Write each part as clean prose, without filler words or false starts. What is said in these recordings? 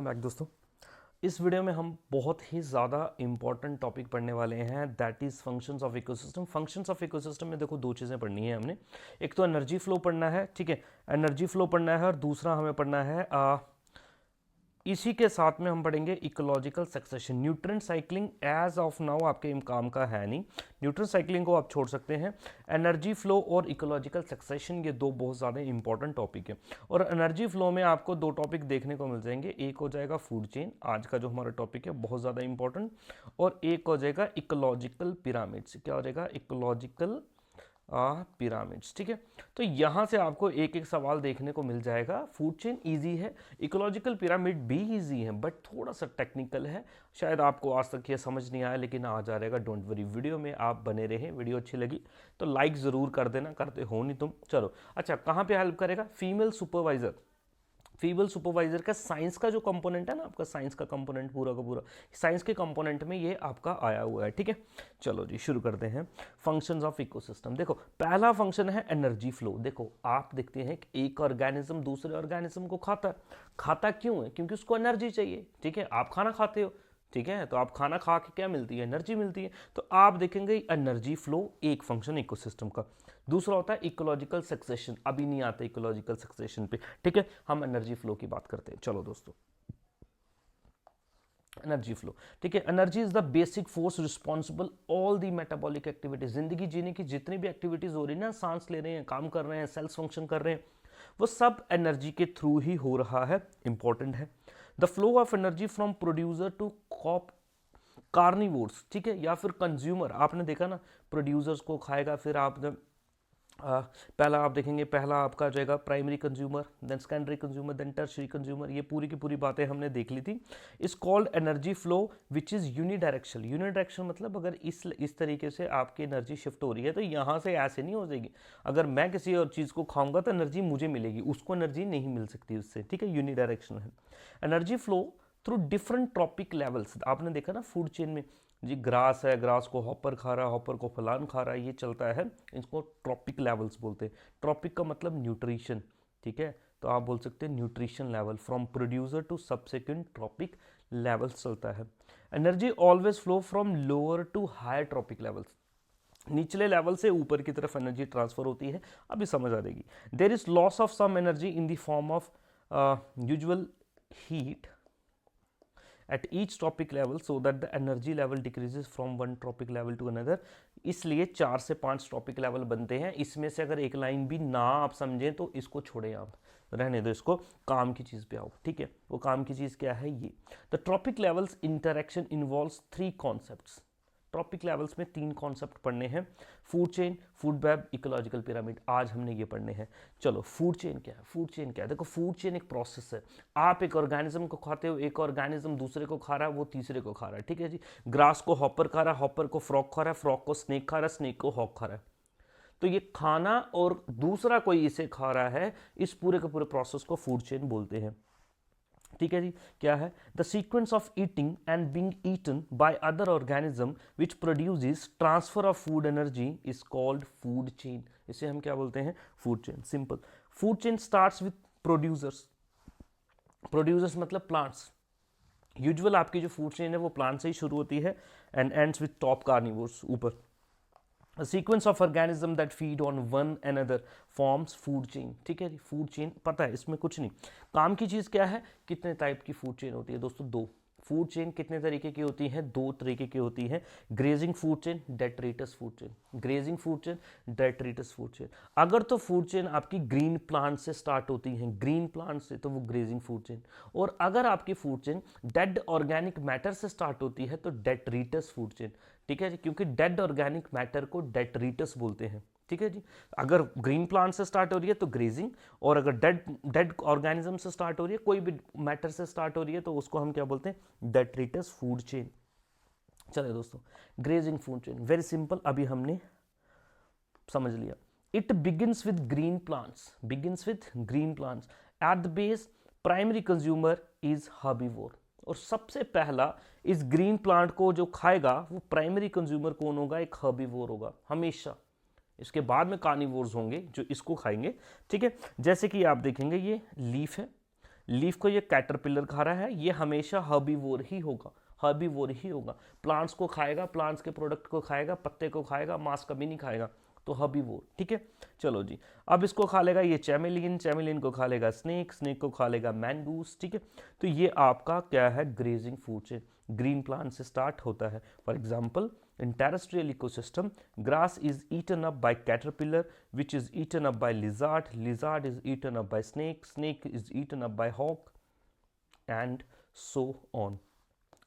Back दोस्तों। इस video में हम बहुत ही ज़्यादा इंपॉर्टेंट टॉपिक पढ़ने वाले हैं, that is functions of ecosystem. Functions of ecosystem में देखो दो चीज़ें पढ़नी है हमने। एक तो एनर्जी फ्लो पढ़ना है, ठीक है, एनर्जी फ्लो पढ़ना है, और दूसरा हमें पढ़ना है इसी के साथ में हम पढ़ेंगे ecological succession. Nutrient cycling as of now आपके काम का है नहीं, न्यूट्रिएंट साइक्लिंग को आप छोड़ सकते हैं। एनर्जी फ्लो और इकोलॉजिकल सक्सेशन ये दो बहुत ज़्यादा इंपॉर्टेंट टॉपिक है। और एनर्जी फ्लो में आपको दो टॉपिक देखने को मिल जाएंगे, एक हो जाएगा फूड चेन, आज का जो हमारा टॉपिक है बहुत ज़्यादा इंपॉर्टेंट, और एक हो जाएगा इकोलॉजिकल पिरामिड्स। क्या हो जाएगा? इकोलॉजिकल पिरामिड्स, ठीक है। तो यहाँ से आपको एक एक सवाल देखने को मिल जाएगा। फूड चेन इजी है, इकोलॉजिकल पिरामिड भी इजी है, बट थोड़ा सा टेक्निकल है। शायद आपको आज तक ये समझ नहीं आया, लेकिन आ जा रहेगा, डोंट वरी। वीडियो में आप बने रहें। वीडियो अच्छी लगी तो लाइक ज़रूर कर देना, करते हो नहीं तुम। चलो अच्छा, कहाँ पे हेल्प करेगा? Female supervisor. फीमेल सुपरवाइजर का साइंस का जो कंपोनेंट है ना, आपका साइंस का कंपोनेंट पूरा का पूरा साइंस के कंपोनेंट में ये आपका आया हुआ है, ठीक है। चलो जी शुरू करते हैं। Functions of ecosystem. देखो पहला फंक्शन है एनर्जी फ्लो। देखो आप देखते हैं कि एक ऑर्गेनिज्म दूसरे ऑर्गेनिज्म को खाता है। खाता क्यों है? क्योंकि उसको एनर्जी चाहिए, ठीक है। आप खाना खाते हो, ठीक है, तो आप खाना खा के क्या मिलती है? एनर्जी मिलती है। तो आप देखेंगे एनर्जी फ्लो एक फंक्शन इकोसिस्टम का। दूसरा होता है इकोलॉजिकल सक्सेशन, अभी नहीं आते इकोलॉजिकल सक्सेशन पे, ठीक है। हम एनर्जी फ्लो की बात करते हैं। चलो दोस्तों, एनर्जी फ्लो, ठीक है। Energy is the basic force responsible all the metabolic activities. जिंदगी जीने की जितनी भी एक्टिविटीज हो रही है ना, सांस ले रहे हैं, काम कर रहे हैं, सेल्स फंक्शन कर रहे हैं, वो सब एनर्जी के थ्रू ही हो रहा है, इंपॉर्टेंट है। The flow of energy from producer to top carnivores, ठीक है, या फिर कंज्यूमर। आपने देखा ना, प्रोड्यूसर्स को खाएगा, फिर आप पहला आप देखेंगे, पहला आपका जाएगा primary consumer, then secondary consumer, then tertiary consumer. ये पूरी की पूरी बातें हमने देख ली थी। इस called energy flow which is unidirectional. Unidirectional मतलब अगर इस तरीके से आपकी एनर्जी शिफ्ट हो रही है, तो यहाँ से ऐसे नहीं हो जाएगी। अगर मैं किसी और चीज़ को खाऊंगा तो एनर्जी मुझे मिलेगी, उसको एनर्जी नहीं मिल सकती उससे, ठीक है। यूनिडायरेक्शनल है energy flow through different trophic levels. आपने देखा ना फूड चेन में, जी ग्रास है, ग्रास को हॉपर खा रहा है, हॉपर को फलान खा रहा है, ये चलता है, इसको ट्रॉपिक लेवल्स बोलते हैं। ट्रॉपिक का मतलब न्यूट्रिशन, ठीक है। तो आप बोल सकते हैं nutrition level from producer to subsequent trophic levels चलता है। Energy always flow from lower to higher trophic levels. निचले लेवल से ऊपर की तरफ एनर्जी ट्रांसफर होती है, अभी समझ आ जाएगी। There is loss of some energy in the form of usual heat at each tropic level so that the energy level decreases from one tropic level to another। इसलिए 4 से 5 ट्रॉपिक लेवल बनते हैं। इसमें से अगर एक लाइन भी ना आप समझें तो इसको छोड़ें, आप रहने दो, इसको काम की चीज़ पे आओ, ठीक है। वो काम की चीज़ क्या है? ये the trophic levels interaction involves 3 concepts. Trophic levels में 3 कॉन्सेप्ट पढ़ने हैं, food chain, food web, ecological pyramid. आज हमने ये पढ़ने हैं। चलो फूड चेन क्या है? फूड चेन क्या है? देखो फूड चेन एक प्रोसेस है। आप एक ऑर्गेनिज्म को खाते हो, एक ऑर्गेनिज्म दूसरे को खा रहा है, वो तीसरे को खा रहा है, ठीक है जी। ग्रास को हॉपर खा रहा है, हॉपर को फ्रॉग खा रहा है, फ्रॉग को स्नेक खा रहा है, स्नेक को हॉक खा रहा है। तो ये खाना और दूसरा कोई इसे खा रहा है, इस पूरे के पूरे प्रोसेस को फूड चेन बोलते हैं, ठीक है जी। क्या है? The sequence of eating and being eaten by other organism which produces transfer of food energy is called food chain. इसे हम क्या बोलते हैं? Food chain. Simple. Food chain starts with producers. Producers मतलब प्लांट्स। यूजुअल आपकी जो food chain है वो प्लांट से ही शुरू होती है and ends with top carnivores, ऊपर। A sequence of organism that feed on one another forms food chain, ठीक है जी। फूड चेन पता है, इसमें कुछ नहीं। काम की चीज़ क्या है? कितने टाइप की फूड चेन होती है दोस्तों? 2। फूड चेन कितने तरीके की होती है? 2 तरीके की होती है। Grazing food chain, detritus food chain. Grazing food chain, detritus food chain. अगर तो फूड चेन आपकी ग्रीन प्लांट से स्टार्ट होती है, ग्रीन प्लांट से, तो वो ग्रेजिंग फूड चेन। और अगर आपकी food chain dead organic matter से स्टार्ट होती है तो डेट्रिटस फूड चेन, ठीक है जी। क्योंकि डेड ऑर्गेनिक मैटर को डेट्रिटस बोलते हैं, ठीक है जी। अगर ग्रीन प्लांट से स्टार्ट हो रही है तो ग्रेजिंग, और अगर डेड ऑर्गेनिज्म से स्टार्ट हो रही है, कोई भी मैटर से स्टार्ट हो रही है, तो उसको हम क्या बोलते हैं? Detritus food chain. चलिए दोस्तों, grazing food chain very simple, अभी हमने समझ लिया। It begins with green plants, begins with green plants. At the base primary consumer is herbivore. और सबसे पहला इस ग्रीन प्लांट को जो खाएगा वो प्राइमरी कंज्यूमर कौन होगा? एक हर्बीवोर होगा हमेशा। इसके बाद में कार्निवोर्स होंगे जो इसको खाएंगे, ठीक है। जैसे कि आप देखेंगे ये लीफ है, लीफ को ये कैटरपिलर खा रहा है, ये हमेशा हर्बीवोर ही होगा, हर्बीवोर ही होगा। प्लांट्स को खाएगा, प्लांट्स के प्रोडक्ट को खाएगा, पत्ते को खाएगा, मांस कभी नहीं खाएगा, तो हर्बीवोर। ठीक है, चलो जी, अब इसको खा लेगा ये चैमेलियन, चैमेलियन को खा लेगा स्नेक, स्नेक को खा लेगा मैंगूस। ठीक है, तो ये आपका क्या है, grazing food chain, green plant से स्टार्ट होता है। For example, in terrestrial ecosystem, grass is eaten up by caterpillar, which is eaten up by lizard, lizard is eaten up by snake, snake is eaten up by hawk, and so on.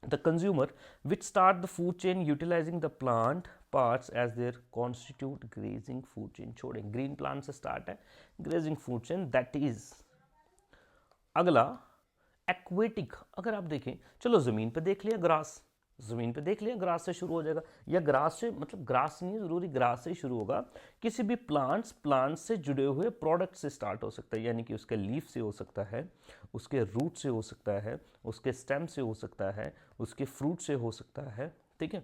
The consumer which start the food chain utilizing the plant parts as their constitute grazing food chain. छोड़े, green plant से start है grazing food chain, that is। अगला aquatic, अगर आप देखें, चलो जमीन पे देख लिया ग्रास, जमीन पे देख लिया ग्रास से शुरू हो जाएगा, या ग्रास से, मतलब ग्रास नहीं है जरूरी, ग्रास से ही शुरू होगा। किसी भी प्लांट्स से जुड़े हुए प्रोडक्ट से स्टार्ट हो सकता है, यानी कि उसके लीफ से हो सकता है, उसके रूट से हो सकता है, उसके स्टेम से हो सकता है, उसके फ्रूट से हो सकता है। ठीक है,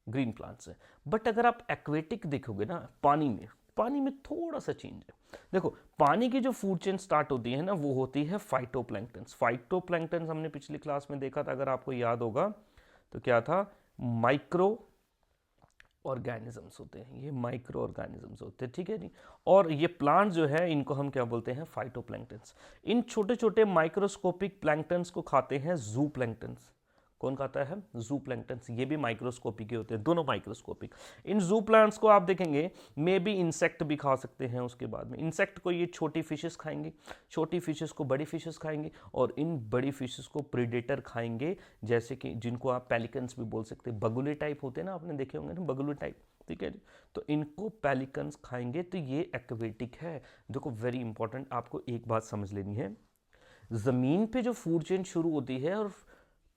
ग्रीन प्लांट से। बट अगर आप एक्वेटिक देखोगे ना, पानी में थोड़ा सा चेंज है। देखो, पानी की जो फूड चेन स्टार्ट होती है ना, वो होती है फाइटोप्लैंक्टन्स। फाइटोप्लैंक्टन्स हमने पिछली क्लास में देखा था, अगर आपको याद होगा तो क्या था, माइक्रो ऑर्गेनिजम्स होते हैं, ये माइक्रो ऑर्गेनिजम्स होते हैं। ठीक है जी, और ये प्लांट जो है इनको हम क्या बोलते हैं, फाइटोप्लैंक्टन्स। इन छोटे छोटे माइक्रोस्कोपिक प्लैंक्टन्स को खाते हैं जू प्लैंक्टन्स। कौन खाता है, जू प्लैंक्टन्स, ये भी माइक्रोस्कोपिक के होते हैं, दोनों माइक्रोस्कोपिक। इन जू प्लांट्स को आप देखेंगे मे बी इंसेक्ट भी खा सकते हैं, उसके बाद में इंसेक्ट को ये छोटी फिशेस खाएंगे, छोटी फिशेस को बड़ी फिशेस खाएंगे, और इन बड़ी फिशेस को प्रीडेटर खाएंगे, जैसे कि जिनको आप पेलिकन्स भी बोल सकते हैं, बगुले टाइप होते हैं ना, आपने देखे होंगे ना बगुले टाइप। ठीक है जी, तो इनको पेलिकन्स खाएंगे, तो ये एक्वेटिक है। देखो वेरी इंपॉर्टेंट, आपको एक बात समझ लेनी है, जमीन पे जो फूड चेन शुरू होती है और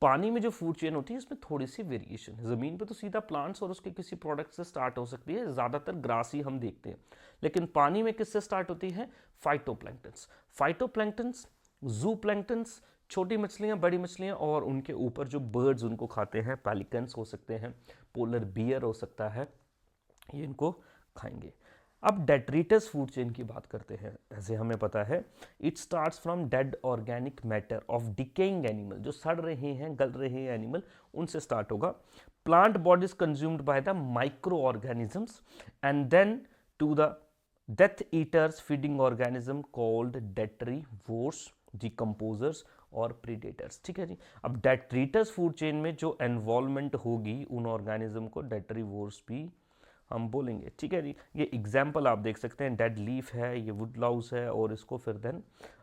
पानी में जो फूड चेन होती है, इसमें थोड़ी सी वेरिएशन है। ज़मीन पे तो सीधा प्लांट्स और उसके किसी प्रोडक्ट से स्टार्ट हो सकती है, ज़्यादातर ग्रास ही हम देखते हैं, लेकिन पानी में किससे स्टार्ट होती है, फाइटोप्लैंक्टन्स। फाइटोप्लैंक्टन्स, जू प्लैंक्टन्स, छोटी मछलियाँ, बड़ी मछलियाँ, और उनके ऊपर जो बर्ड्स उनको खाते हैं, पेलिकन्स हो सकते हैं, पोलर बियर हो सकता है, ये इनको खाएंगे। अब डेट्रीटस फूड चेन की बात करते हैं। ऐसे हमें पता है, it starts from dead organic matter of decaying animal, जो सड़ रहे हैं, गल रहे हैं एनिमल, उनसे स्टार्ट होगा। Plant body is consumed by the micro organisms and then to the death eaters feeding organism called detritivores, decomposers और प्रीडेटर्स। ठीक है जी, अब डेट्रीटस फूड चेन में जो इन्वॉल्वमेंट होगी उन ऑर्गेनिज्म को डेट्रीवोर्स भी हम बोलेंगे। ठीक है जी, ये एग्जाम्पल आप देख सकते हैं, डेड लीफ है, ये वुड लाउस है, और इसको फिर देन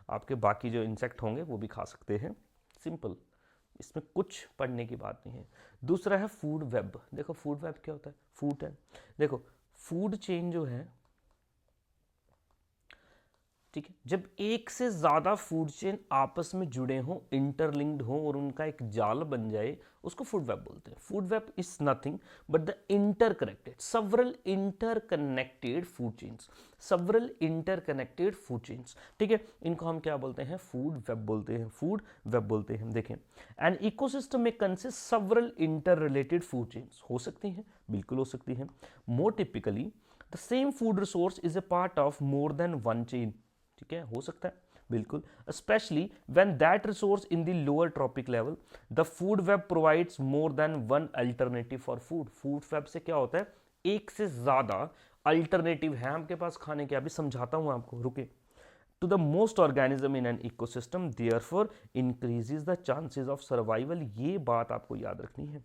आपके बाकी जो इंसेक्ट होंगे वो भी खा सकते हैं। सिंपल, इसमें कुछ पढ़ने की बात नहीं है। दूसरा है फूड वेब। देखो फूड वेब क्या होता है, फूड है, देखो फूड चेन जो है, ठीक है, जब एक से ज़्यादा फूड चेन आपस में जुड़े हों, इंटरलिंक्ड हों, और उनका एक जाल बन जाए, उसको फूड वेब बोलते हैं। Food web is nothing but the interconnected several interconnected food chains, several interconnected food chains. ठीक है, इनको हम क्या बोलते हैं, फूड वेब बोलते हैं, फूड वेब बोलते हैं। देखें, एन इकोसिस्टम में consist several inter related food chains, हो सकती हैं, बिल्कुल हो सकती हैं। More typically the same food resource is a part of more than one chain. ठीक है, हो सकता है, बिल्कुल। Especially when that resource in the lower trophic level, the food web provides more than one alternative for food. Food web से क्या होता है, एक से ज्यादा अल्टरनेटिव है आपके पास खाने के। अभी समझाता हूं आपको, रुके। To the most organism in an ecosystem therefore increases the chances of survival. ये बात आपको याद रखनी है।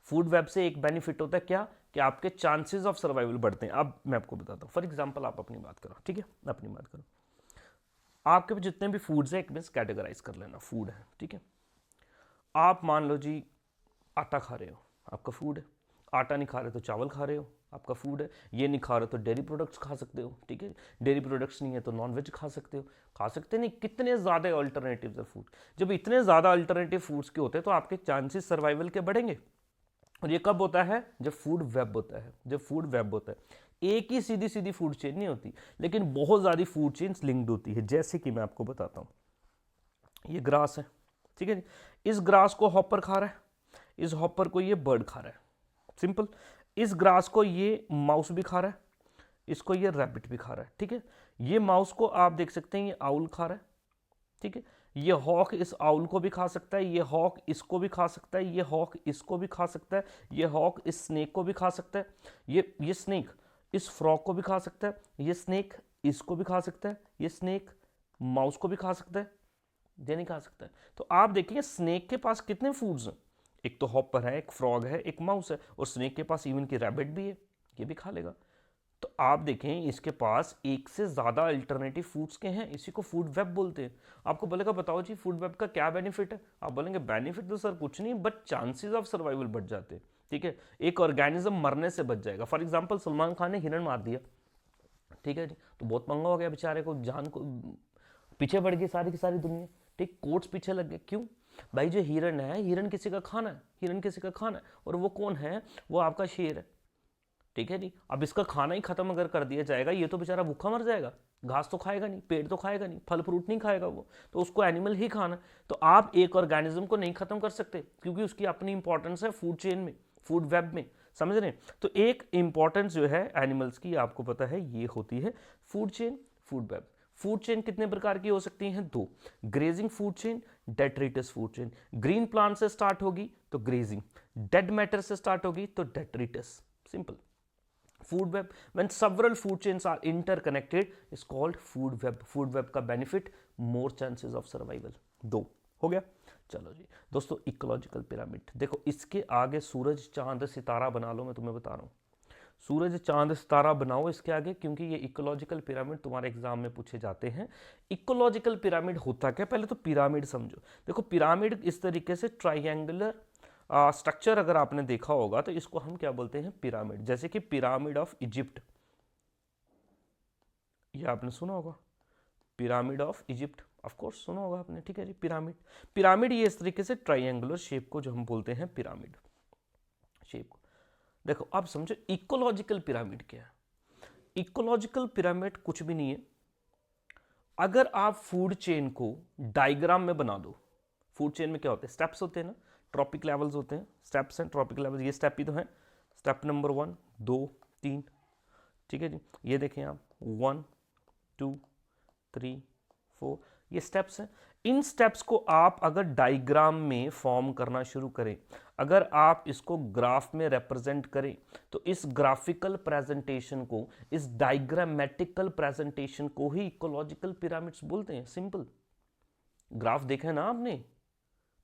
फूड वेब से एक बेनिफिट होता है क्या, कि आपके चांसेस ऑफ सर्वाइवल बढ़ते हैं। अब मैं आपको बताता हूँ, फॉर एग्जांपल आप अपनी बात करो, ठीक है, अपनी बात करो। आपके पास जितने भी फूड्स हैं, एक में कैटेगराइज कर लेना, फूड है, ठीक है। आप मान लो जी आटा खा रहे हो, आपका फूड है। आटा नहीं खा रहे तो चावल खा रहे हो, आपका फूड है। ये नहीं खा रहे तो डेयरी प्रोडक्ट्स खा सकते हो, ठीक है। डेयरी प्रोडक्ट्स नहीं है तो नॉन वेज खा सकते हो, खा सकते नहीं। कितने ज़्यादा अल्टरनेटिव्स है फूड। जब इतने ज़्यादा अल्टरनेटिव फूड्स के होते हैं तो आपके चांसेस सर्वाइवल के बढ़ेंगे। और ये कब होता है, जब फूड वेब होता है। जब फूड वेब होता है, एक ही सीधी सीधी फूड चेन नहीं होती, लेकिन बहुत ज़्यादा फूड चेन्स लिंक्ड होती है। जैसे कि मैं आपको बताता हूँ, ये ग्रास है, ठीक है जी। इस ग्रास को हॉपर खा रहा है, इस हॉपर को ये बर्ड खा रहा है, सिंपल। इस ग्रास को ये माउस भी खा रहा है, इसको ये रैबिट भी खा रहा है, ठीक है। ये माउस को आप देख सकते हैं, ये आउल खा रहा है, ठीक है, ये हॉक इस आउल को भी खा सकता है, ये हॉक इसको भी खा सकता है, ये हॉक इसको भी खा सकता है, ये हॉक इस स्नेक को भी खा सकता है, ये स्नेक इस फ्रॉग को भी खा सकता है, ये स्नेक इसको भी खा सकता है, ये स्नेक माउस को भी खा सकता है, ये नहीं खा सकता है। तो आप देखिए स्नेक के पास कितने फूड्स हैं, एक तो हॉपर है, एक फ्रॉग है, एक माउस है, और स्नेक के पास इवन की रैबिट भी है, ये भी खा लेगा। तो आप देखें इसके पास एक से ज़्यादा अल्टरनेटिव फूड्स के हैं, इसी को फूड वेब बोलते हैं। आपको बोलेगा बताओ जी फूड वेब का क्या बेनिफिट है, आप बोलेंगे बेनिफिट तो सर कुछ नहीं, बट चांसेस ऑफ सर्वाइवल बढ़ जाते हैं। ठीक है, एक ऑर्गेनिज्म मरने से बच जाएगा। फॉर एग्जाम्पल सलमान खान ने हिरण मार दिया, ठीक है जी, तो बहुत महंगा हो गया बेचारे को, जान को पीछे बढ़ गई सारी की सारी दुनिया, ठीक, कोर्ट्स पीछे लग गए। क्यों भाई, जो हिरण है, हिरण किसी का खाना है, हिरण किसी का खाना है, और वो कौन है, वो आपका शेर है। ठीक है जी, अब इसका खाना ही खत्म अगर कर दिया जाएगा, ये तो बेचारा भूखा मर जाएगा, घास तो खाएगा नहीं, पेड़ तो खाएगा नहीं, फल फ्रूट नहीं खाएगा वो, तो उसको एनिमल ही खाना। तो आप एक ऑर्गेनिज्म को नहीं खत्म कर सकते, क्योंकि उसकी अपनी इंपॉर्टेंस है फूड चेन में, फूड वेब में, समझ रहे हैं। तो एक इंपॉर्टेंस जो है एनिमल्स की, आपको पता है, ये होती है food chain, food web. Food chain कितने प्रकार की हो सकती हैं, दो, grazing food chain, detritus food chain. Green plant से स्टार्ट होगी तो ग्रेजिंग, डेड मैटर से स्टार्ट होगी तो detritus, simple. food web, when several food chains are interconnected, is called food web. food web का benefit, more chances of survival। दो हो गया। चलो जी दोस्तों, इकोलॉजिकल पिरामिड देखो, इसके आगे सूरज चांद सितारा बना लो, मैं तुम्हें बता रहा हूँ, सूरज चांद सितारा बनाओ इसके आगे, क्योंकि ये इकोलॉजिकल पिरामिड तुम्हारे एग्जाम में पूछे जाते हैं। इकोलॉजिकल पिरामिड होता क्या, पहले तो पिरामिड समझो। देखो पिरामिड इस तरीके से ट्राइंगुलर स्ट्रक्चर अगर आपने देखा होगा तो इसको हम क्या बोलते हैं, पिरामिड। जैसे कि पिरामिड ऑफ इजिप्ट, ये आपने सुना होगा, pyramid of Egypt, of course सुना होगा आपने। ठीक है जी, पिरामिड, पिरामिड ये इस तरीके से ट्राइंगुलर शेप को जो हम बोलते हैं पिरामिड शेप को। देखो आप समझो इकोलॉजिकल पिरामिड क्या है। इकोलॉजिकल पिरामिड कुछ भी नहीं है, अगर आप फूड चेन को डायग्राम में बना दो। फूड चेन में क्या होते हैं, स्टेप्स होते हैं ना, ट्रॉपिक लेवल्स होते हैं, स्टेप्स हैं, ट्रॉपिक लेवल्स, ये स्टेप ही तो है, स्टेप नंबर 1 2 3, ठीक है जी, ये देखें आप 1 2 3 4, ये स्टेप्स हैं। इन स्टेप्स को आप अगर डायग्राम में फॉर्म करना शुरू करें, अगर आप इसको ग्राफ में रिप्रेजेंट करें, तो इस ग्राफिकल प्रेजेंटेशन को, इस डायग्रामेटिकल प्रेजेंटेशन को ही इकोलॉजिकल पिरामिड्स बोलते हैं। सिंपल, ग्राफ देखा है ना आपने,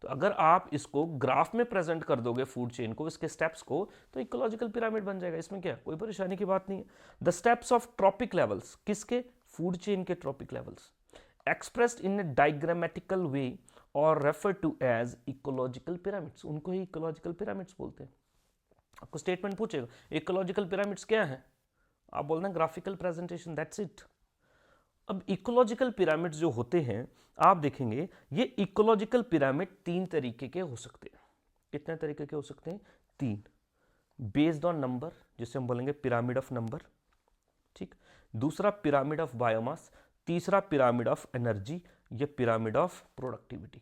तो अगर आप इसको ग्राफ में प्रेजेंट कर दोगे फूड चेन को, इसके स्टेप्स को, तो इकोलॉजिकल पिरामिड बन जाएगा। इसमें क्या कोई परेशानी की बात नहीं है। The steps of trophic levels, किसके, फूड चेन के trophic levels, expressed in a diagrammatical way और refer to as ecological pyramids, उनको ही इकोलॉजिकल पिरामिड्स बोलते हैं। आपको स्टेटमेंट पूछेगा इकोलॉजिकल पिरामिड्स क्या है, आप बोलना ग्राफिकल प्रेजेंटेशन, दैट्स इट। अब इकोलॉजिकल पिरामिड्स जो होते हैं, आप देखेंगे ये इकोलॉजिकल पिरामिड 3 तरीके के हो सकते हैं। कितने तरीके के हो सकते हैं, 3। बेस्ड ऑन नंबर, जिसे हम बोलेंगे पिरामिड ऑफ नंबर, ठीक। दूसरा पिरामिड ऑफ बायोमास, तीसरा पिरामिड ऑफ एनर्जी, या pyramid of productivity.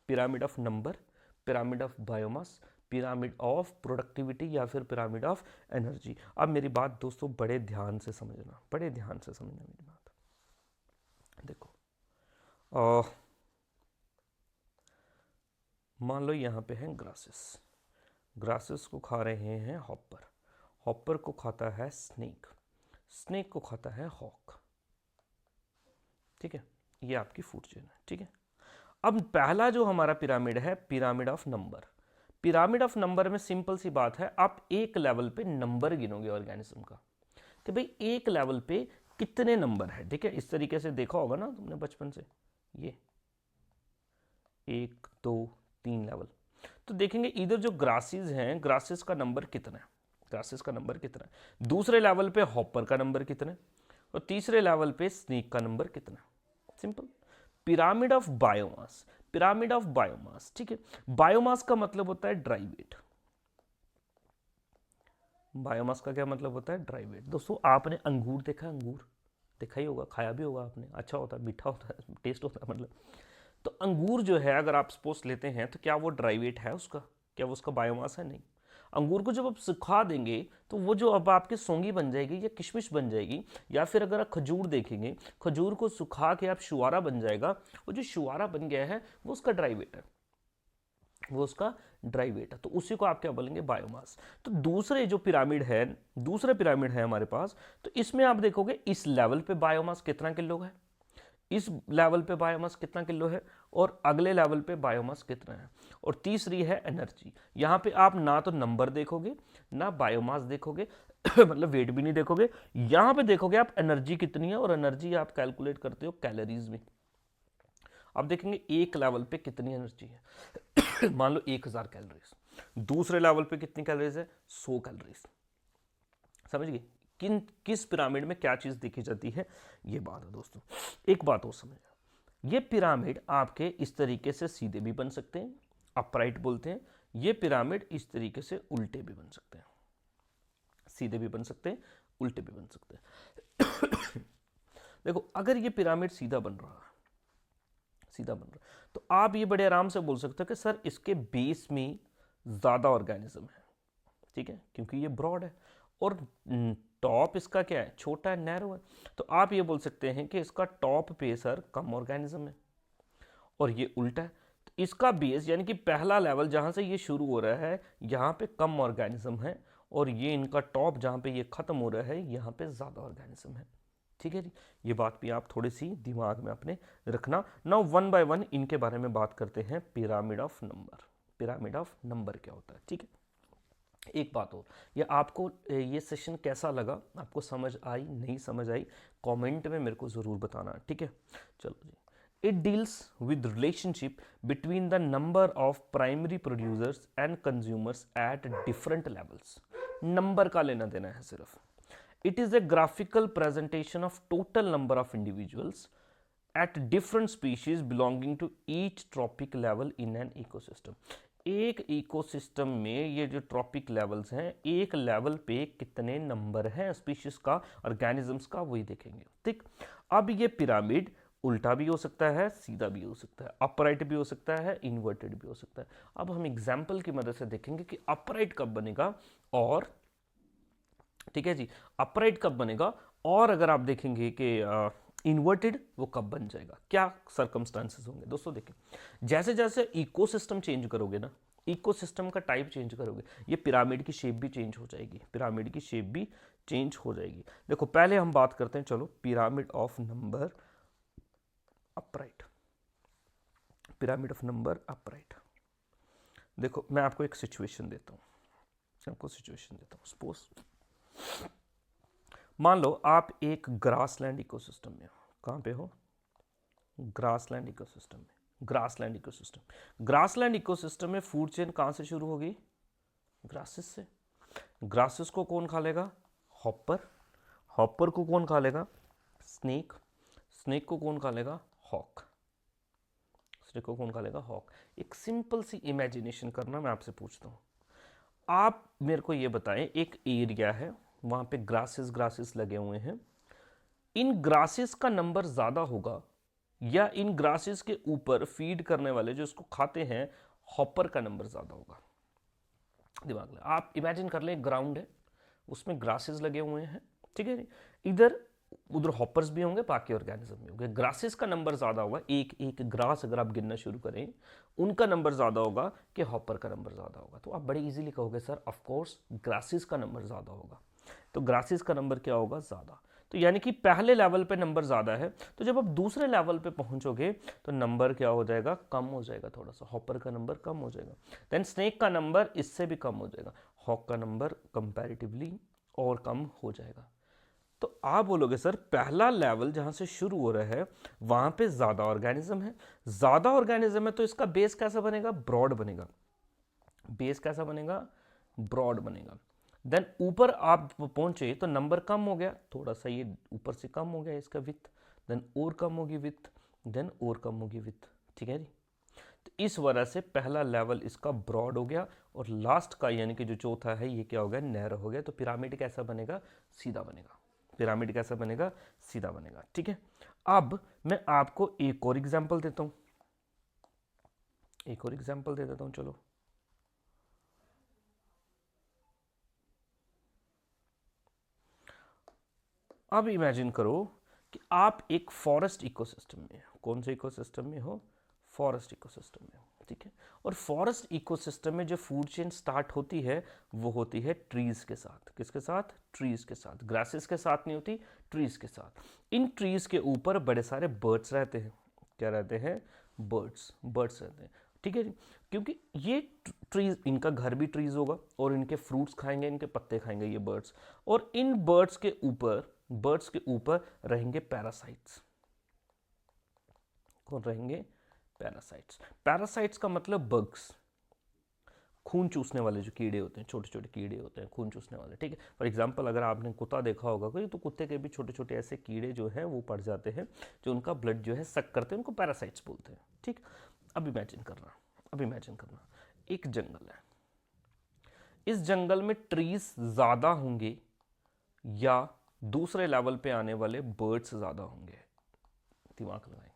Pyramid of number, pyramid of biomass, pyramid of productivity, या फिर पिरामिड ऑफ एनर्जी। अब मेरी बात दोस्तों बड़े ध्यान से समझना, बड़े ध्यान से समझना मेरी बात। देखो मान लो यहाँ पे हैं ग्रासेस, ग्रासेस को खा रहे हैं हॉपर, हॉपर को खाता है स्नेक, स्नेक को खाता है हॉक, ठीक है, ये आपकी फूड चेन है। ठीक है, अब पहला जो हमारा पिरामिड है, pyramid of number. Pyramid of number में सिंपल सी बात है, आप एक लेवल पे नंबर गिनोगे ऑर्गेनिज्म का, कि भाई एक लेवल पे कितने नंबर है। ठीक है, इस तरीके से देखा होगा ना तुमने बचपन से, ये 1 2 3 लेवल। तो देखेंगे इधर जो ग्रासेस हैं, ग्रासेस का नंबर कितना है, ग्रासेस का नंबर कितना है, दूसरे लेवल पे हॉपर का नंबर कितना है, और तीसरे लेवल पे स्नेक का नंबर कितना है। Simple. Pyramid of biomass, pyramid of biomass, ठीक है, बायोमास का मतलब होता है ड्राई वेट। बायोमास का क्या मतलब होता है, ड्राई वेट। दोस्तों आपने अंगूर देखा, अंगूर देखा ही होगा, खाया भी होगा आपने, अच्छा होता है, मीठा होता है, टेस्ट होता है मतलब। तो अंगूर जो है अगर आप सपोज लेते हैं, तो क्या वो ड्राई वेट है उसका, क्या वो उसका बायोमास है, नहीं। अंगूर को जब आप सुखा देंगे तो वो जो अब आपके सौंगी बन जाएगी या किशमिश बन जाएगी, या फिर अगर आप खजूर देखेंगे, खजूर को सुखा के आप शुआरा बन जाएगा। वो जो शुआरा बन गया है वो उसका ड्राई वेट है, वो उसका ड्राई वेट है, तो उसी को आप क्या बोलेंगे, बायोमास। तो दूसरे जो पिरामिड है, दूसरा पिरामिड है हमारे पास, तो इसमें आप देखोगे इस लेवल पे बायोमास कितना किलो है, इस लेवल पे बायोमास कितना किलो है, और अगले लेवल पे बायोमास कितना है। और तीसरी है एनर्जी। यहाँ पे आप ना तो नंबर देखोगे ना बायोमास देखोगे मतलब वेट भी नहीं देखोगे, यहाँ पे देखोगे आप एनर्जी कितनी है, और एनर्जी आप कैलकुलेट करते हो कैलोरीज में। आप देखेंगे एक लेवल पे कितनी एनर्जी है मान लो 1000 कैलोरीज, दूसरे लेवल पे कितनी कैलोरीज है, 100 कैलोरीज। समझ गए किस पिरामिड में क्या चीज देखी जाती है, ये बात है दोस्तों। एक बात और समझ, ये पिरामिड आपके इस तरीके से सीधे भी बन सकते हैं, अपराइट बोलते हैं। ये पिरामिड इस तरीके से उल्टे भी बन सकते हैं, सीधे भी बन सकते हैं, उल्टे भी बन सकते हैं देखो अगर ये पिरामिड सीधा बन रहा है, सीधा बन रहा है, तो आप ये बड़े आराम से बोल सकते हो कि सर इसके बेस में ज्यादा ऑर्गेनिज्म है, ठीक है, क्योंकि ये ब्रॉड है, और टॉप इसका क्या है, छोटा है, नैरो है। तो आप ये बोल सकते हैं कि इसका टॉप पे सर कम ऑर्गेनिज्म है, और ये उल्टा है। तो इसका बेस यानी कि पहला लेवल जहां से ये शुरू हो रहा है, यहाँ पे कम ऑर्गेनिज्म है, और ये इनका टॉप जहां पे ये खत्म हो रहा है, यहाँ पे ज्यादा ऑर्गेनिज्म है। ठीक है जी, ये बात भी आप थोड़ी सी दिमाग में अपने रखना। नाउ वन बाय वन इनके बारे में बात करते हैं। Pyramid of number, pyramid of number क्या होता है, ठीक है। एक बात और, ये आपको ये सेशन कैसा लगा, आपको समझ आई नहीं समझ आई, कमेंट में मेरे को ज़रूर बताना, ठीक है। चलो जी, it deals with relationship between the number of primary producers and consumers at different levels. Number का लेना देना है सिर्फ। It is a graphical presentation of total number of individuals at different species belonging to each trophic level in an ecosystem. एक ecosystem में ये जो trophic levels हैं, एक लेवल पे कितने नंबर हैं स्पीशीज का, ऑर्गेनिजम्स का, वही देखेंगे, ठीक। अब ये पिरामिड उल्टा भी हो सकता है, सीधा भी हो सकता है, अपराइट भी हो सकता है, इन्वर्टेड भी हो सकता है। अब हम एग्जाम्पल की मदद से देखेंगे कि अपराइट कब बनेगा, और ठीक है जी, अपराइट कब बनेगा, और अगर आप देखेंगे कि इन्वर्टेड वो कब बन जाएगा, क्या सर्कमस्टांसेस होंगे। दोस्तों देखिए, जैसे जैसे इकोसिस्टम चेंज करोगे ना, इकोसिस्टम का टाइप चेंज करोगे, ये पिरामिड की शेप भी चेंज हो जाएगी, पिरामिड की शेप भी चेंज हो जाएगी। देखो पहले हम बात करते हैं, चलो, pyramid of number upright, pyramid of number upright. देखो मैं आपको एक सिचुएशन देता हूँ, आपको सिचुएशन देता हूँ। सपोज मान लो आप एक ग्रासलैंड इकोसिस्टम में हो। कहाँ पे हो, ग्रासलैंड इकोसिस्टम में। ग्रासलैंड इकोसिस्टम, ग्रासलैंड इकोसिस्टम में फूड चेन कहाँ से शुरू होगी, ग्रासेस से। ग्रासेस को कौन खा लेगा, हॉपर। हॉपर को कौन खा लेगा, स्नेक। स्नेक को कौन खा लेगा, हॉक। स्नेक को कौन खा लेगा, हॉक। एक सिंपल सी इमेजिनेशन करना, मैं आपसे पूछता हूँ, आप मेरे को ये बताएं, एक एरिया है, वहां पे ग्रासेस ग्रासेस लगे हुए हैं, इन ग्रासेस का नंबर ज्यादा होगा, या इन ग्रासेस के ऊपर फीड करने वाले जो इसको खाते हैं, हॉपर का नंबर ज्यादा होगा। दिमाग में आप इमेजिन कर लें, ग्राउंड है, उसमें ग्रासेस लगे हुए हैं, ठीक है, इधर उधर हॉपर्स भी होंगे, बाकी ऑर्गेनिज्म भी होंगे। ग्रासेस का नंबर ज्यादा होगा, एक एक ग्रास अगर आप गिनना शुरू करें, उनका नंबर ज्यादा होगा कि हॉपर का नंबर ज्यादा होगा। तो आप बड़े इजीली कहोगे सर ऑफ कोर्स ग्रासेस का नंबर ज्यादा होगा। तो ग्रासेस का नंबर क्या होगा, ज्यादा। तो यानी कि पहले लेवल पे नंबर ज्यादा है, तो जब आप दूसरे लेवल पे पहुंचोगे तो नंबर क्या हो जाएगा, कम हो जाएगा, थोड़ा सा हॉपर का नंबर कम हो जाएगा। देन स्नेक का नंबर इससे भी कम हो जाएगा, हॉक का नंबर कंपैरेटिवली और कम हो जाएगा। तो आप बोलोगे सर पहला लेवल जहां से शुरू हो रहा है वहां पे ज्यादा ऑर्गेनिज्म है, ज्यादा ऑर्गेनिज्म है, तो इसका बेस कैसा बनेगा, ब्रॉड बनेगा। बेस कैसा बनेगा, ब्रॉड बनेगा। देन ऊपर आप पहुंचे तो नंबर कम हो गया, थोड़ा सा ये ऊपर से कम हो गया इसका विथ, देन और कम होगी विथ, देन और कम होगी विथ, ठीक है जी। तो इस वजह से पहला लेवल इसका ब्रॉड हो गया, और लास्ट का यानी कि जो चौथा है ये क्या हो गया, नैरो हो गया। तो पिरामिड कैसा बनेगा, सीधा बनेगा। पिरामिड कैसा बनेगा, सीधा बनेगा, ठीक है। अब मैं आपको एक और एग्जांपल देता हूं, एक और एग्जांपल दे देता हूं, चलो। अब इमेजिन करो कि आप एक फॉरेस्ट इकोसिस्टम में हो। कौन से इकोसिस्टम में हो? फॉरेस्ट इकोसिस्टम में हो, ठीक है। और फॉरेस्ट इकोसिस्टम में जो फूड चेन स्टार्ट होती है वो होती है ट्रीज के साथ। किसके साथ? ट्रीज के साथ। ग्रासेस के साथ नहीं होती, ट्रीज के साथ। इन ट्रीज के ऊपर बड़े सारे बर्ड्स रहते हैं। क्या रहते हैं? बर्ड्स रहते हैं, ठीक है जी। क्योंकि ये ट्रीज, इनका घर भी ट्रीज होगा और इनके फ्रूट्स खाएंगे, इनके पत्ते खाएंगे ये बर्ड्स। और इन बर्ड्स के ऊपर रहेंगे पैरासाइट्स। कौन रहेंगे? पैरासाइट्स। पैरासाइट्स का मतलब बग्स, खून चूसने वाले जो कीड़े होते हैं, छोटे छोटे कीड़े होते हैं खून चूसने वाले, ठीक है। फॉर एग्जांपल अगर आपने कुत्ता देखा होगा कोई, तो कुत्ते के भी छोटे छोटे ऐसे कीड़े जो हैं वो पड़ जाते हैं, जो उनका ब्लड जो है सक करते हैं, उनको पैरासाइट्स बोलते हैं, ठीक। अब इमेजिन करना एक जंगल है। इस जंगल में ट्रीज ज्यादा होंगे या दूसरे लेवल पे आने वाले बर्ड्स ज्यादा होंगे? दिमाग लगाएं।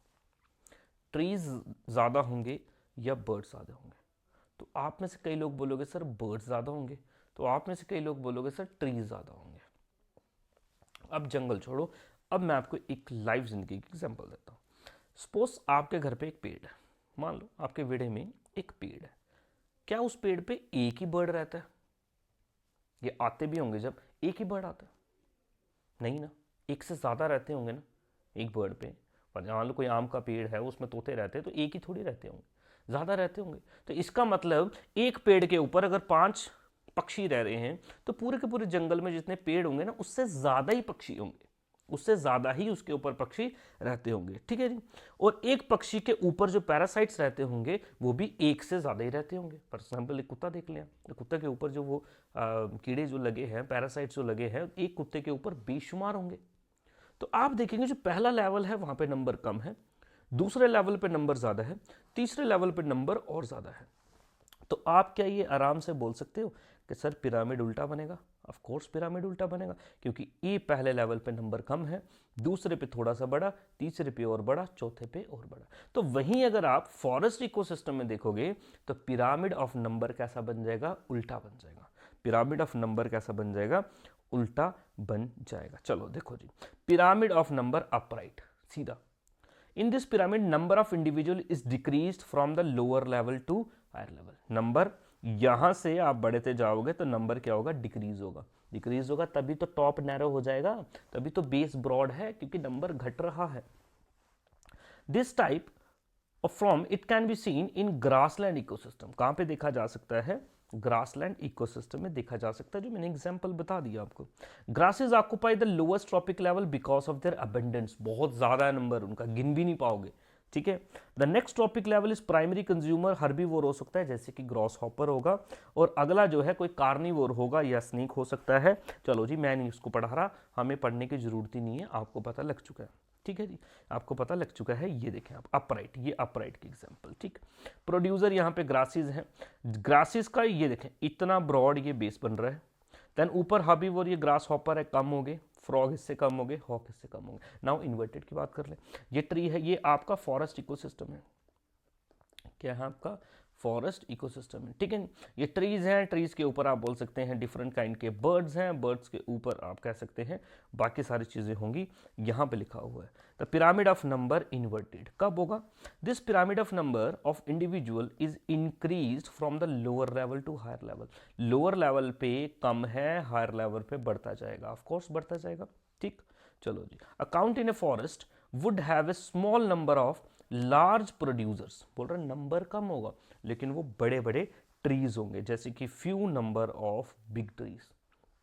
ट्रीज ज्यादा होंगे या बर्ड्स ज्यादा होंगे? तो आप में से कई लोग बोलोगे सर बर्ड्स ज्यादा होंगे, तो आप में से कई लोग बोलोगे सर ट्रीज ज्यादा होंगे। अब जंगल छोड़ो, अब मैं आपको एक लाइव जिंदगी की एग्जांपल देता हूँ। सपोज आपके घर पे एक पेड़ है, मान लो आपके विड़े में एक पेड़ है। क्या उस पेड़ पे एक ही बर्ड रहता है? ये आते भी होंगे जब एक ही बर्ड आता है? नहीं ना, एक से ज्यादा रहते होंगे ना एक बर्ड पे। पर मान लो कोई आम का पेड़ है, उसमें तोते रहते हैं, तो एक ही थोड़ी रहते होंगे, ज्यादा रहते होंगे। तो इसका मतलब एक पेड़ के ऊपर अगर 5 पक्षी रह रहे हैं, तो पूरे के पूरे जंगल में जितने पेड़ होंगे ना, उससे ज्यादा ही पक्षी होंगे, उससे ज्यादा ही उसके ऊपर पक्षी रहते होंगे, ठीक है जी। और एक पक्षी के ऊपर जो पैरासाइट्स रहते होंगे वो भी एक से ज्यादा ही रहते होंगे। फॉर एग्जाम्पल एक कुत्ता देख लिया, तो कुत्ते के ऊपर जो वो कीड़े जो लगे हैं, पैरासाइट्स जो लगे हैं, एक कुत्ते के ऊपर बेशुमार होंगे। तो आप देखेंगे जो पहला लेवल है वहां पे नंबर कम है, दूसरे लेवल पे नंबर ज्यादा है, तीसरे लेवल पे नंबर और ज्यादा है। तो आप क्या ये आराम से बोल सकते हो कि सर पिरामिड उल्टा बनेगा? ऑफ कोर्स पिरामिड उल्टा बनेगा, क्योंकि ए पहले लेवल पे नंबर कम है, दूसरे पे थोड़ा सा बड़ा, तीसरे पे और बड़ा, चौथे पे और बड़ा। तो वहीं अगर आप फॉरेस्ट इकोसिस्टम में देखोगे तो पिरामिड ऑफ नंबर कैसा बन जाएगा? उल्टा बन जाएगा। पिरामिड ऑफ नंबर कैसा बन जाएगा? उल्टा बन जाएगा। चलो देखो जी, पिरामिड ऑफ नंबर अपराइट, सीधा। In this pyramid number of individual is decreased from the lower level to higher level. Number यहां से आप बढ़ते जाओगे तो नंबर क्या होगा? डिक्रीज होगा। डिक्रीज होगा तभी तो टॉप नैरो हो जाएगा, तभी तो बेस ब्रॉड है, क्योंकि नंबर घट रहा है। This type from it can be seen in grassland ecosystem. कहां पे देखा जा सकता है? ग्रासलैंड इकोसिस्टम में देखा जा सकता है, जो मैंने एग्जांपल बता दिया आपको। Grasses occupy the lowest trophic level because of their abundance. बहुत ज्यादा है नंबर उनका, गिन भी नहीं पाओगे, ठीक है। The next trophic level is primary consumer, herbivore हो सकता है जैसे कि ग्रॉस हॉपर होगा, और अगला जो है कोई कार्निवोर होगा या स्नेक हो सकता है। चलो जी, मैं नहीं इसको पढ़ा रहा, हमें पढ़ने की जरूरत ही नहीं है, आपको पता लग चुका है, ठीक है जी, आपको पता लग चुका है। ये देखें आप, अपराइट, ये अपराइट की एग्जांपल, ठीक। प्रोड्यूसर यहाँ पे ग्रासेस हैं, ग्रासेस का ये देखें इतना ब्रॉड ये बेस बन रहा है। देन ऊपर हर्बीवोर, ये ग्रास हॉपर है, कम हो गए, फ्रॉग इससे कम हो गए, हॉक इससे कम हो गए। नाउ इन्वर्टेड की बात कर ले, ये ट्री है, ये आपका फॉरेस्ट इकोसिस्टम है। क्या है? आपका फॉरेस्ट इकोसिस्टम है, ठीक है। ये ट्रीज हैं, ट्रीज के ऊपर आप बोल सकते हैं डिफरेंट काइंड के बर्ड्स हैं, बर्ड्स के ऊपर आप कह सकते हैं बाकी सारी चीजें होंगी। यहां पे लिखा हुआ है the pyramid of number inverted. कब होगा? This pyramid of number of individual is increased from the lower level to higher level. Lower level पे कम है, हायर लेवल पे बढ़ता जाएगा, ऑफ कोर्स बढ़ता जाएगा, ठीक। चलो जी, account in a forest would have a small number of large producers. बोल रहे नंबर कम होगा लेकिन वो बड़े बड़े ट्रीज होंगे, जैसे कि few number of big trees,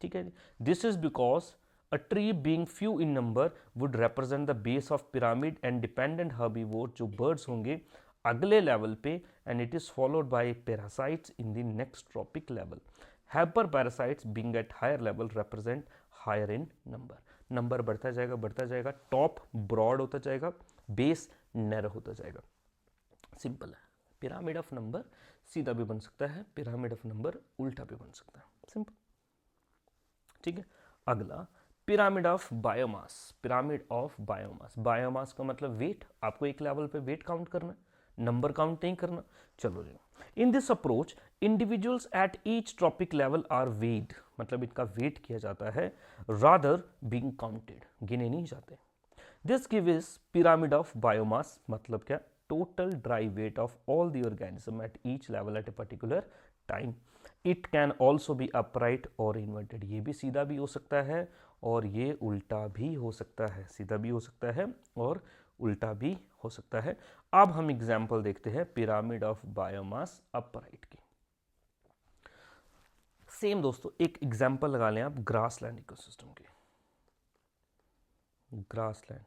ठीक है। This is because a tree being few in number would represent the base of pyramid and dependent herbivore, जो बर्ड्स होंगे अगले लेवल पे, and it is followed by parasites in the next trophic level. Hyper parasites being at higher level represent higher in number. Number बढ़ता जाएगा, top broad होता जाएगा, base narrow होता जाएगा। सिंपल है। पिरामिड ऑफ नंबर सीधा भी बन सकता है, पिरामिड ऑफ नंबर उल्टा भी बन सकता है, सिंपल, ठीक है। अगला pyramid of biomass. Pyramid of biomass, biomass का मतलब वेट। आपको एक लेवल पे वेट काउंट करना है, नंबर काउंट नहीं करना। चलो जी, in this approach individuals at each trophic level are weighed, मतलब इनका वेट किया जाता है, रादर बीइंग काउंटेड, गिने नहीं जाते। This gives pyramid of biomass, मतलब क्या, total dry weight of all the organism at each level at a particular time. It can also be upright और इन्वर्टेड, ये भी सीधा भी हो सकता है और ये उल्टा भी हो सकता है, सीधा भी हो सकता है और उल्टा भी हो सकता है। अब हम एग्जाम्पल देखते हैं पिरामिड ऑफ बायोमास अपराइट की। सेम दोस्तों एक एग्जाम्पल लगा लें आप ग्रासलैंड इकोसिस्टम की। ग्रासलैंड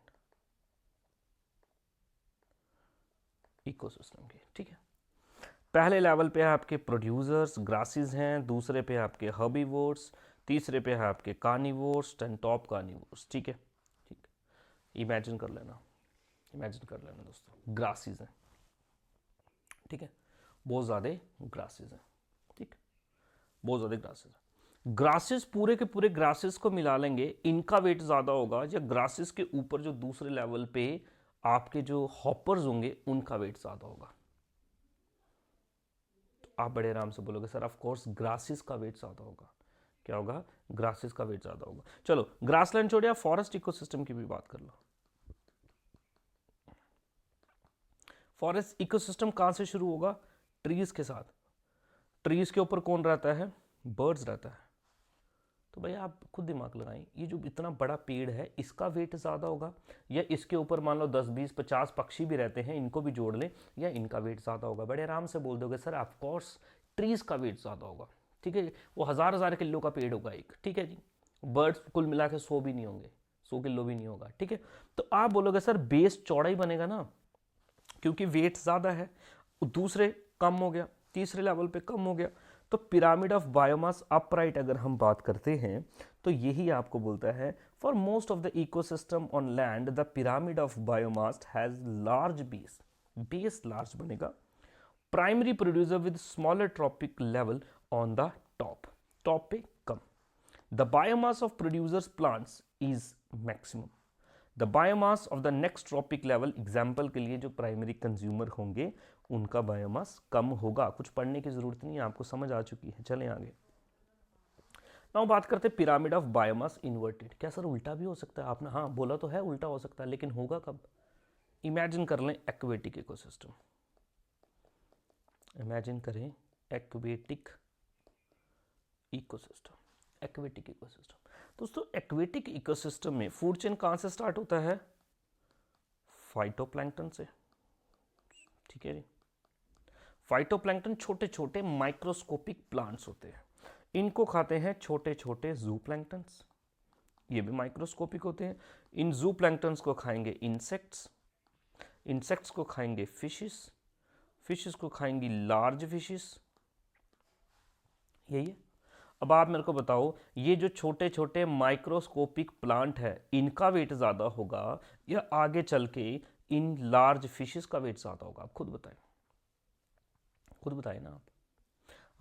इकोसिस्टम की, ठीक है। पहले लेवल पे आपके प्रोड्यूसर्स ग्रासेस हैं, दूसरे पे आपके हर्बीवोर्स, तीसरे पे है आपके कार्निवोर्स एंड टॉप कार्निवोर्स, ठीक है। ठीक है, इमेजिन कर लेना दोस्तों, ग्रासेस हैं, ठीक है, बहुत ज़्यादा ग्रासेस हैं, ठीक, बहुत ज़्यादा ग्रासेस हैं। ग्रासेस पूरे के पूरे ग्रासेस को मिला लेंगे, इनका वेट ज़्यादा होगा, या ग्रासेस के ऊपर जो दूसरे लेवल पे आपके जो हॉपर्स होंगे उनका वेट ज़्यादा होगा। तो आप बड़े आराम से बोलोगे सर ऑफ कोर्स ग्रासेस का वेट ज़्यादा होगा। क्या होगा? ग्रासेस का वेट ज़्यादा होगा। चलो ग्रासलैंड छोड़िए, फॉरेस्ट इकोसिस्टम की भी बात कर लो। फॉरेस्ट इकोसिस्टम कहां से शुरू होगा? ट्रीज के साथ। ट्रीज के ऊपर कौन रहता है? बर्ड्स रहता है। तो भैया आप खुद दिमाग लगाएं, ये जो इतना बड़ा पेड़ है इसका वेट ज़्यादा होगा, या इसके ऊपर मान लो 10 20 50 पक्षी भी रहते हैं, इनको भी जोड़ लें, या इनका वेट ज़्यादा होगा? बड़े आराम से बोल दोगे सर ऑफ कोर्स ट्रीज का वेट ज़्यादा होगा, ठीक है। वो हज़ार किलो का पेड़ होगा एक, ठीक है जी। बर्ड्स कुल मिला के 100 भी नहीं होंगे, 100 किलो भी नहीं होगा, ठीक है। तो आप बोलोगे सर बेस चौड़ा ही बनेगा ना, क्योंकि वेट ज़्यादा है, दूसरे कम हो गया, तीसरे लेवल पे कम हो गया। तो पिरामिड ऑफ बायोमास अपराइट अगर हम बात करते हैं तो यही आपको बोलता है for most of the ecosystem on land the pyramid of biomass has large base, base large बनेगा, primary producer with smaller trophic level on the top, top पे कम। The biomass of producers plants is maximum, the biomass of the next trophic level, example के लिए जो primary consumer होंगे उनका biomass कम होगा। कुछ पढ़ने की जरूरत नहीं है, आपको समझ आ चुकी है। चलें आगे। नाउ बात करते हैं पिरामिड ऑफ बायोमास इन्वर्टेड। क्या सर उल्टा भी हो सकता है? आपने हाँ बोला तो है उल्टा हो सकता है, लेकिन होगा कब? इमेजिन कर लें एक्वेटिक इकोसिस्टम, इमेजिन करें एक्वेटिक इकोसिस्टम, एक्वेटिक इकोसिस्टम। दोस्तों एक्वेटिक इकोसिस्टम में फूड चेन कहां से स्टार्ट होता है? फाइटोप्लैंक्टन से, ठीक है जी। फाइटोप्लैंक्टन छोटे छोटे माइक्रोस्कोपिक प्लांट्स होते हैं, इनको खाते हैं छोटे छोटे जू प्लैंक्टन्स, ये भी माइक्रोस्कोपिक होते हैं। इन जू प्लैंक्टन्स को खाएंगे इंसेक्ट्स, इंसेक्ट्स को खाएंगे फिशेस, फिशेस को खाएंगी लार्ज फिशेस, यही है। अब आप मेरे को बताओ ये जो छोटे छोटे माइक्रोस्कोपिक प्लांट है इनका वेट ज़्यादा होगा या आगे चल के इन लार्ज फिशेस का वेट ज़्यादा होगा? आप खुद बताएं, खुद बताएं ना।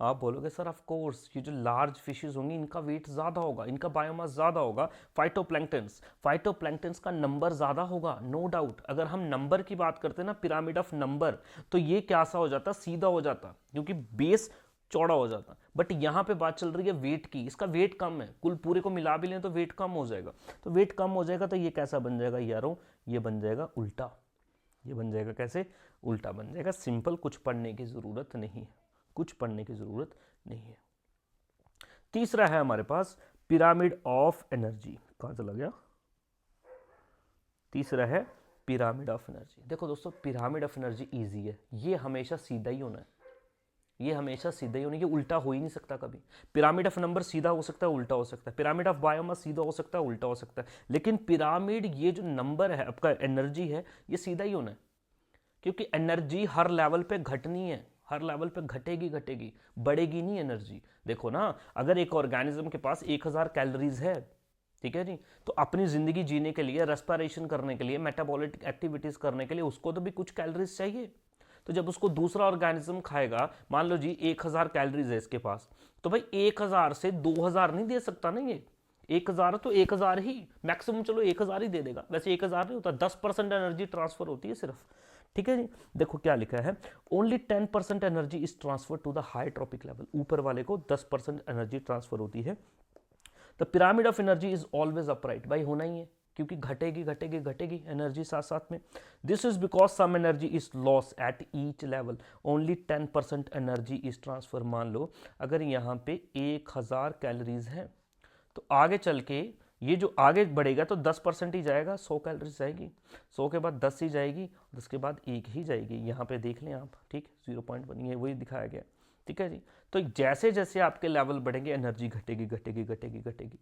आप बोलोगे सर ऑफ कोर्स ये जो लार्ज फिशेस होंगी इनका वेट ज़्यादा होगा, इनका बायोमास ज़्यादा होगा। फाइटोप्लैंक्टन्स, फाइटोप्लैंक्टन्स का नंबर ज़्यादा होगा, नो डाउट। अगर हम नंबर की बात करते हैं ना, पिरामिड ऑफ नंबर, तो ये क्या सा हो जाता? सीधा हो जाता, क्योंकि बेस चौड़ा हो जाता। बट यहाँ पे बात चल रही है वेट की, इसका वेट कम है, कुल पूरे को मिला भी लें तो वेट कम हो जाएगा। तो वेट कम हो जाएगा तो ये कैसा बन जाएगा यारों? ये बन जाएगा उल्टा। ये बन जाएगा कैसे? उल्टा बन जाएगा। सिंपल, कुछ पढ़ने की ज़रूरत नहीं है, कुछ पढ़ने की ज़रूरत नहीं है। तीसरा है हमारे पास पिरामिड ऑफ एनर्जी। कहाँ चला गया? तीसरा है पिरामिड ऑफ एनर्जी। देखो दोस्तों पिरामिड ऑफ एनर्जी ईजी है, ये हमेशा सीधा ही होना है, ये हमेशा सीधा ही होना है, ये उल्टा हो ही नहीं सकता कभी। पिरामिड ऑफ नंबर सीधा हो सकता है, उल्टा हो सकता है। पिरामिड ऑफ बायोमास सीधा हो सकता है, उल्टा हो सकता है। लेकिन पिरामिड, ये जो नंबर है आपका एनर्जी है, ये सीधा ही होना है, क्योंकि एनर्जी हर लेवल पे घटनी है, हर लेवल पे घटेगी घटेगी, बढ़ेगी नहीं एनर्जी। देखो ना, अगर एक ऑर्गेनिज्म के पास 1000 कैलोरीज है, ठीक है जी, तो अपनी जिंदगी जीने के लिए, रेस्पिरेशन करने के लिए, मेटाबॉलिक एक्टिविटीज करने के लिए उसको तो भी कुछ कैलोरीज चाहिए। तो जब उसको दूसरा ऑर्गेनिज्म खाएगा, मान लो जी 1000 कैलोरीज है इसके पास, तो भाई 1000 से 2000 नहीं दे सकता ना ये। 1000 तो 1000 ही मैक्सिमम, चलो 1000 ही दे देगा। वैसे 1000 नहीं होता, 10% एनर्जी ट्रांसफर होती है सिर्फ, ठीक है जी। देखो क्या लिखा है, only 10% energy is transfer to the high trophic level, ऊपर वाले को 10% एनर्जी ट्रांसफर होती है। The pyramid of energy is always upright, भाई होना ही है क्योंकि घटेगी घटेगी घटेगी एनर्जी साथ साथ में। This is because some energy is loss at each level, only 10% energy is transfer. मान लो अगर यहाँ पे 1000 कैलोरीज हैं तो आगे चल के ये जो आगे बढ़ेगा तो 10% ही जाएगा, 100 कैलोरीज जाएगी, 100 के बाद 10 ही जाएगी, 10 के बाद 1 ही जाएगी। यहाँ पे देख लें आप, ठीक 0.1 ये वही दिखाया गया, ठीक है जी। तो जैसे जैसे आपके लेवल बढ़ेंगे एनर्जी घटेगी घटेगी घटेगी घटेगी,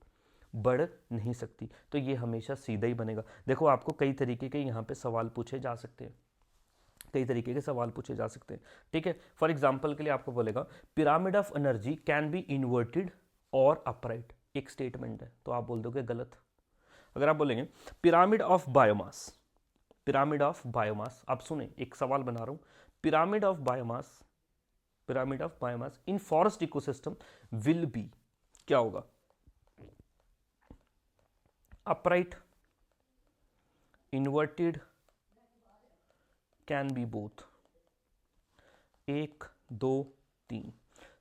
बढ़ नहीं सकती, तो ये हमेशा सीधा ही बनेगा। देखो आपको कई तरीके के यहाँ पे सवाल पूछे जा सकते हैं, कई तरीके के सवाल पूछे जा सकते हैं, ठीक है। फॉर एग्जाम्पल के लिए आपको बोलेगा pyramid of energy can be inverted और अपराइट, एक स्टेटमेंट है तो आप बोल दोगे गलत। अगर आप बोलेंगे pyramid of biomass, pyramid of biomass, आप सुने एक सवाल बना रहा हूं, pyramid of biomass, pyramid of biomass in forest ecosystem will be, क्या होगा, upright, inverted, can be both. 1 2 3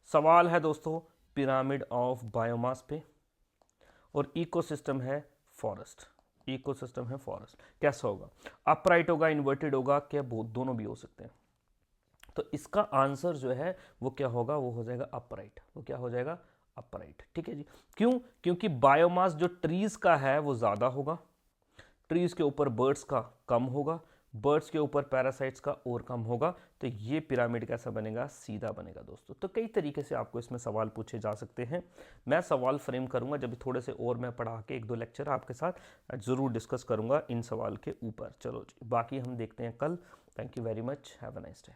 सवाल है दोस्तों पिरामिड ऑफ बायोमास पे और इकोसिस्टम है फॉरेस्ट, इकोसिस्टम है फॉरेस्ट, कैसा होगा, अपराइट होगा, इन्वर्टेड होगा, क्या बोथ, दोनों भी हो सकते हैं। तो इसका आंसर जो है वो क्या होगा, वो हो जाएगा अपराइट, वो क्या हो जाएगा, अपराइट, ठीक है जी। क्यों, क्योंकि बायोमास जो ट्रीज का है वो ज्यादा होगा, ट्रीज के ऊपर बर्ड्स का कम होगा, बर्ड्स के ऊपर पैरासाइट्स का और कम होगा, तो ये पिरामिड कैसा बनेगा, सीधा बनेगा दोस्तों। तो कई तरीके से आपको इसमें सवाल पूछे जा सकते हैं। मैं सवाल फ्रेम करूंगा जब थोड़े से और मैं पढ़ा के 1-2 लेक्चर आपके साथ जरूर डिस्कस करूंगा इन सवाल के ऊपर। चलो जी, बाकी हम देखते हैं कल। Thank you very much, have a nice day.